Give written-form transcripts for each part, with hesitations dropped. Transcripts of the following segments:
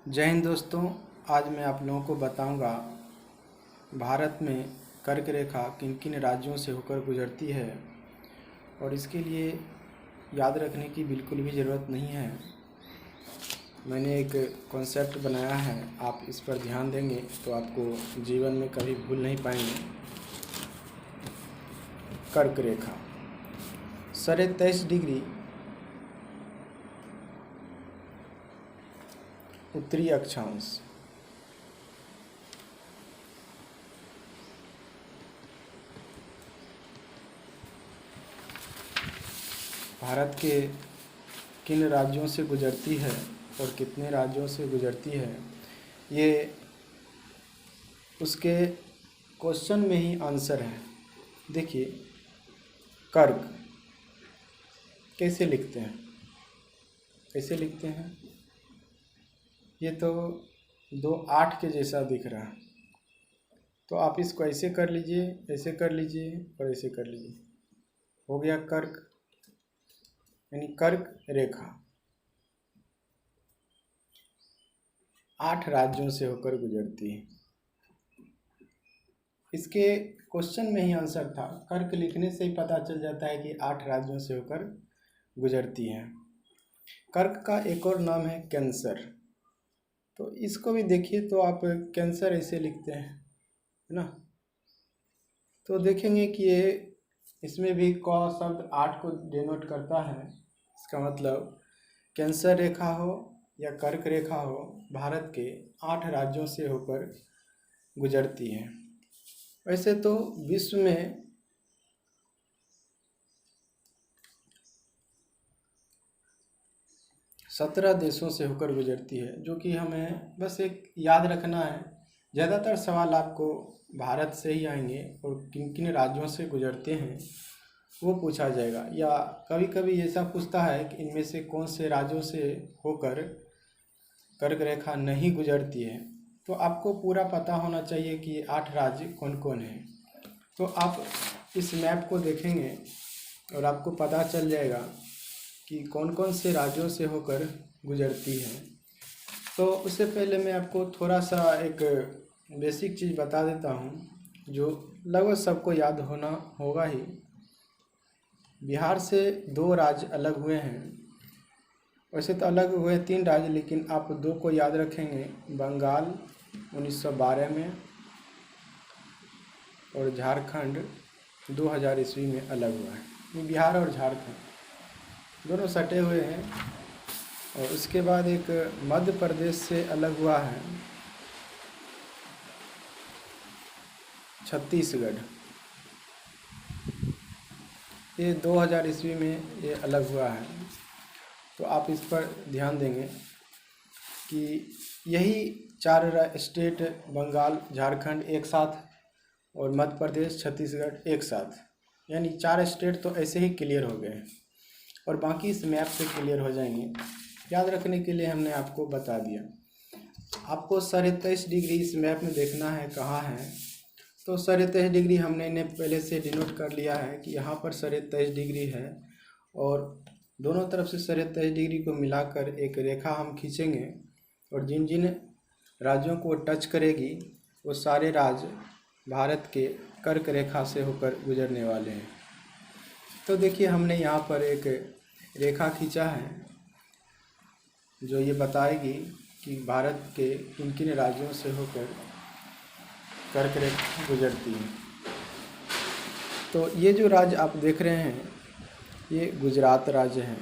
जय हिंद दोस्तों। आज मैं आप लोगों को बताऊंगा भारत में कर्क रेखा किन किन राज्यों से होकर गुजरती है और इसके लिए याद रखने की बिल्कुल भी ज़रूरत नहीं है। मैंने एक कॉन्सेप्ट बनाया है, आप इस पर ध्यान देंगे तो आपको जीवन में कभी भूल नहीं पाएंगे। कर्क रेखा 23.5 डिग्री उत्तरी अक्षांश, भारत के किन राज्यों से गुजरती है और कितने राज्यों से गुजरती है, ये उसके क्वेश्चन में ही आंसर है। देखिए, कर्क कैसे लिखते हैं, ये तो 2 8 के जैसा दिख रहा है, तो आप इसको ऐसे कर लीजिए, ऐसे कर लीजिए और ऐसे कर लीजिए, हो गया कर्क। यानी कर्क रेखा 8 राज्यों से होकर गुजरती है। इसके क्वेश्चन में ही आंसर था, कर्क लिखने से ही पता चल जाता है कि 8 राज्यों से होकर गुजरती है। कर्क का एक और नाम है कैंसर, तो इसको भी देखिए तो आप कैंसर ऐसे लिखते हैं, है ना। तो देखेंगे कि ये इसमें भी क शब्द 8 को डिनोट करता है। इसका मतलब कैंसर रेखा हो या कर्क रेखा हो, भारत के 8 राज्यों से होकर गुजरती है। वैसे तो विश्व में 17 देशों से होकर गुजरती है, जो कि हमें बस एक याद रखना है। ज़्यादातर सवाल आपको भारत से ही आएंगे और किन किन राज्यों से गुजरते हैं वो पूछा जाएगा, या कभी कभी ऐसा पूछता है कि इनमें से कौन से राज्यों से होकर कर्क रेखा नहीं गुजरती है। तो आपको पूरा पता होना चाहिए कि 8 राज्य कौन कौन हैं। तो आप इस मैप को देखेंगे और आपको पता चल जाएगा कि कौन कौन से राज्यों से होकर गुजरती है। तो उससे पहले मैं आपको थोड़ा सा एक बेसिक चीज़ बता देता हूँ, जो लगभग सबको याद होना होगा ही। बिहार से 2 राज्य अलग हुए हैं। वैसे तो अलग हुए 3 राज्य, लेकिन आप 2 को याद रखेंगे। बंगाल 1912 में और झारखंड 2000 ईस्वी में अलग हुआ है। बिहार और झारखंड दोनों सटे हुए हैं। और उसके बाद एक मध्य प्रदेश से अलग हुआ है, छत्तीसगढ़। ये 2000 ईस्वी में ये अलग हुआ है। तो आप इस पर ध्यान देंगे कि यही 4 स्टेट, बंगाल, झारखंड एक साथ और मध्य प्रदेश, छत्तीसगढ़ एक साथ, यानी 4 स्टेट तो ऐसे ही क्लियर हो गए और बाकी इस मैप से क्लियर हो जाएंगे। याद रखने के लिए हमने आपको बता दिया। आपको 23.5 डिग्री इस मैप में देखना है कहाँ है। तो 23.5 डिग्री हमने इन्हें पहले से डिनोट कर लिया है कि यहाँ पर 23.5 डिग्री है, और दोनों तरफ से 23.5 डिग्री को मिलाकर एक रेखा हम खींचेंगे और जिन जिन राज्यों को टच करेगी वो सारे राज्य भारत के कर्क रेखा से होकर गुजरने वाले हैं। तो देखिए, हमने यहाँ पर एक रेखा खींचा है जो ये बताएगी कि भारत के किन किन राज्यों से होकर कर्क रेखा गुजरती है। तो ये जो राज्य आप देख रहे हैं, ये गुजरात राज्य है,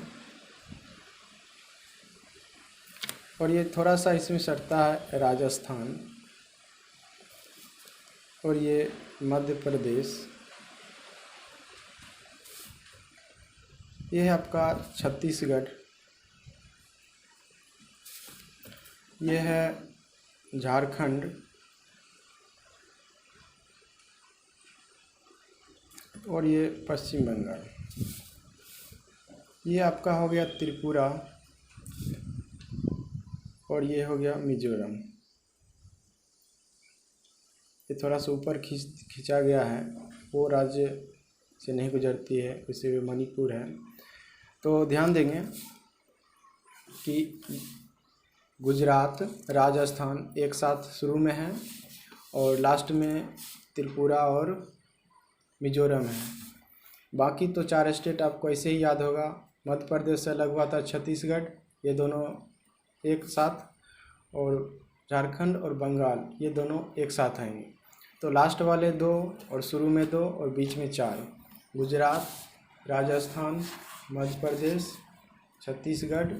और ये थोड़ा सा इसमें सटता है राजस्थान, और ये मध्य प्रदेश, ये है आपका छत्तीसगढ़, ये है झारखंड, और ये पश्चिम बंगाल। ये आपका हो गया त्रिपुरा, और ये हो गया मिजोरम। ये थोड़ा सा ऊपर खींचा गया है, वो राज्य से नहीं गुजरती है, इसे मणिपुर है। तो ध्यान देंगे कि गुजरात, राजस्थान एक साथ शुरू में है और लास्ट में त्रिपुरा और मिजोरम है। बाकी तो 4 स्टेट आपको ऐसे ही याद होगा। मध्य प्रदेश से अलग हुआ था छत्तीसगढ़, ये दोनों एक साथ, और झारखंड और बंगाल ये दोनों एक साथ आएंगे। तो लास्ट वाले 2 और शुरू में 2 और बीच में 4, गुजरात, राजस्थान, मध्य प्रदेश, छत्तीसगढ़,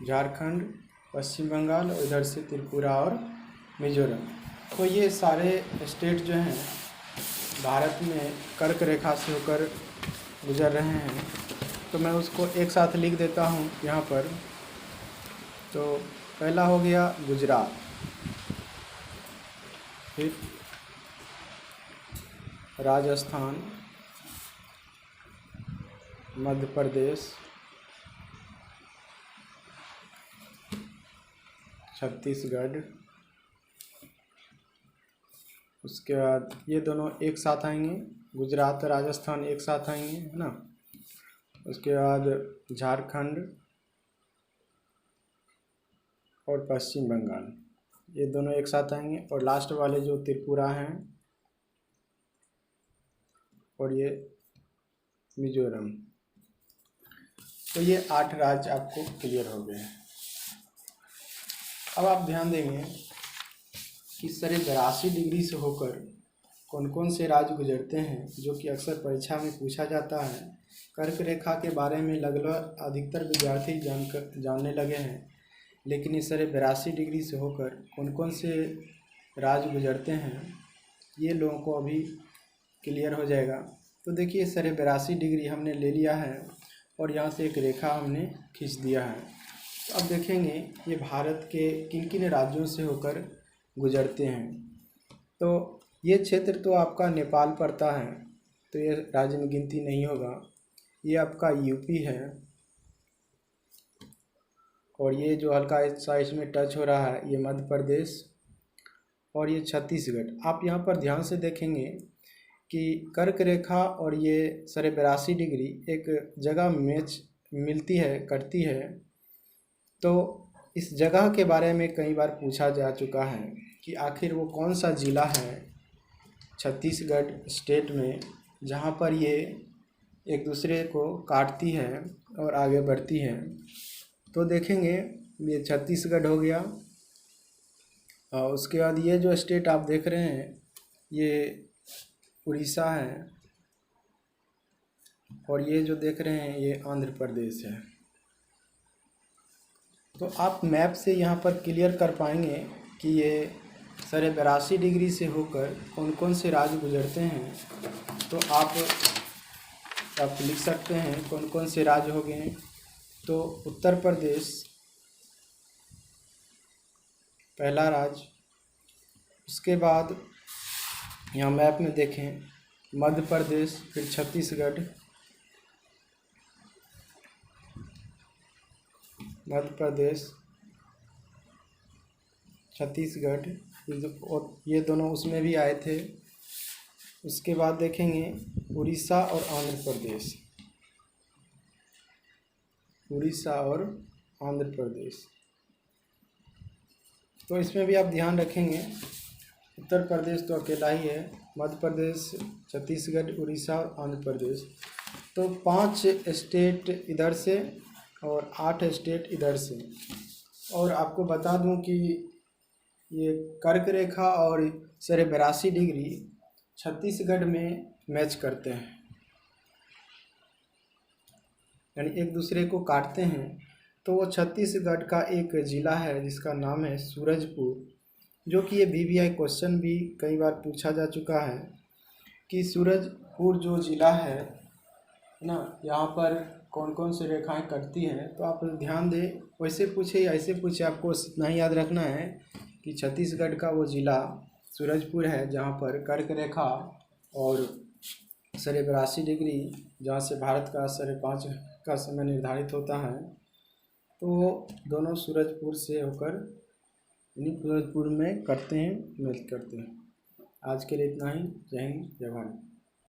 झारखंड, पश्चिम बंगाल और इधर से त्रिपुरा और मिजोरम। तो ये सारे स्टेट जो हैं भारत में कर्क रेखा से होकर गुजर रहे हैं। तो मैं उसको एक साथ लिख देता हूँ यहाँ पर। तो पहला हो गया गुजरात, फिर राजस्थान, मध्य प्रदेश, छत्तीसगढ़, उसके बाद ये दोनों एक साथ आएंगे, गुजरात राजस्थान एक साथ आएंगे, है ना। उसके बाद झारखंड और पश्चिम बंगाल ये दोनों एक साथ आएंगे, और लास्ट वाले जो त्रिपुरा हैं और ये मिजोरम। तो ये 8 राज्य आपको क्लियर हो गए हैं। अब आप ध्यान देंगे कि 82 डिग्री से होकर कौन कौन से राज्य गुजरते हैं, जो कि अक्सर परीक्षा में पूछा जाता है। कर्क रेखा के बारे में लगभग अधिकतर विद्यार्थी जानने लगे हैं, लेकिन इस 82 डिग्री से होकर कौन कौन से राज्य गुजरते हैं ये लोगों को अभी क्लियर हो जाएगा। तो देखिए 82 डिग्री हमने ले लिया है और यहाँ से एक रेखा हमने खींच दिया है। तो अब देखेंगे ये भारत के किन किन राज्यों से होकर गुजरते हैं। तो ये क्षेत्र तो आपका नेपाल पड़ता है, तो ये राज्य में गिनती नहीं होगा। ये आपका यूपी है, और ये जो हल्का सा इसमें टच हो रहा है ये मध्य प्रदेश, और ये छत्तीसगढ़। आप यहाँ पर ध्यान से देखेंगे कि कर्क रेखा और ये 82 डिग्री एक जगह मैच मिलती है, करती है। तो इस जगह के बारे में कई बार पूछा जा चुका है कि आखिर वो कौन सा ज़िला है छत्तीसगढ़ स्टेट में जहाँ पर ये एक दूसरे को काटती है और आगे बढ़ती है। तो देखेंगे ये छत्तीसगढ़ हो गया, और उसके बाद ये जो स्टेट आप देख रहे हैं ये उड़ीसा है, और ये जो देख रहे हैं ये आंध्र प्रदेश है। तो आप मैप से यहाँ पर क्लियर कर पाएंगे कि ये 82 डिग्री से होकर कौन कौन से राज्य गुजरते हैं। तो आप लिख सकते हैं कौन कौन से राज्य हो गए। तो उत्तर प्रदेश पहला राज्य, उसके बाद यहाँ मैप में देखें मध्य प्रदेश, फिर छत्तीसगढ़, मध्य प्रदेश, छत्तीसगढ़, ये दोनों उसमें भी आए थे। उसके बाद देखेंगे उड़ीसा और आंध्र प्रदेश, उड़ीसा और आंध्र प्रदेश। तो इसमें भी आप ध्यान रखेंगे उत्तर प्रदेश तो अकेला ही है, मध्य प्रदेश, छत्तीसगढ़, उड़ीसा और आंध्र प्रदेश। तो 5 स्टेट इधर से और 8 स्टेट इधर से। और आपको बता दूं कि ये कर्क रेखा और 82 डिग्री छत्तीसगढ़ में मैच करते हैं, यानी एक दूसरे को काटते हैं। तो वो छत्तीसगढ़ का एक ज़िला है जिसका नाम है सूरजपुर, जो कि ये VVI क्वेश्चन भी कई बार पूछा जा चुका है कि सूरजपुर जो ज़िला है ना, यहाँ पर कौन कौन सी रेखाएं कटती हैं। तो आप ध्यान दें, वैसे पूछे या ऐसे पूछे, आपको इतना ही याद रखना है कि छत्तीसगढ़ का वो ज़िला सूरजपुर है जहाँ पर कर्क रेखा और 82 डिग्री, जहाँ से भारत का 5:30 का समय निर्धारित होता है, तो दोनों सूरजपुर से होकर यानी सूरजपुर में करते हैं, मैच करते हैं। आज के लिए इतना ही। जय हिंद, जय भारत।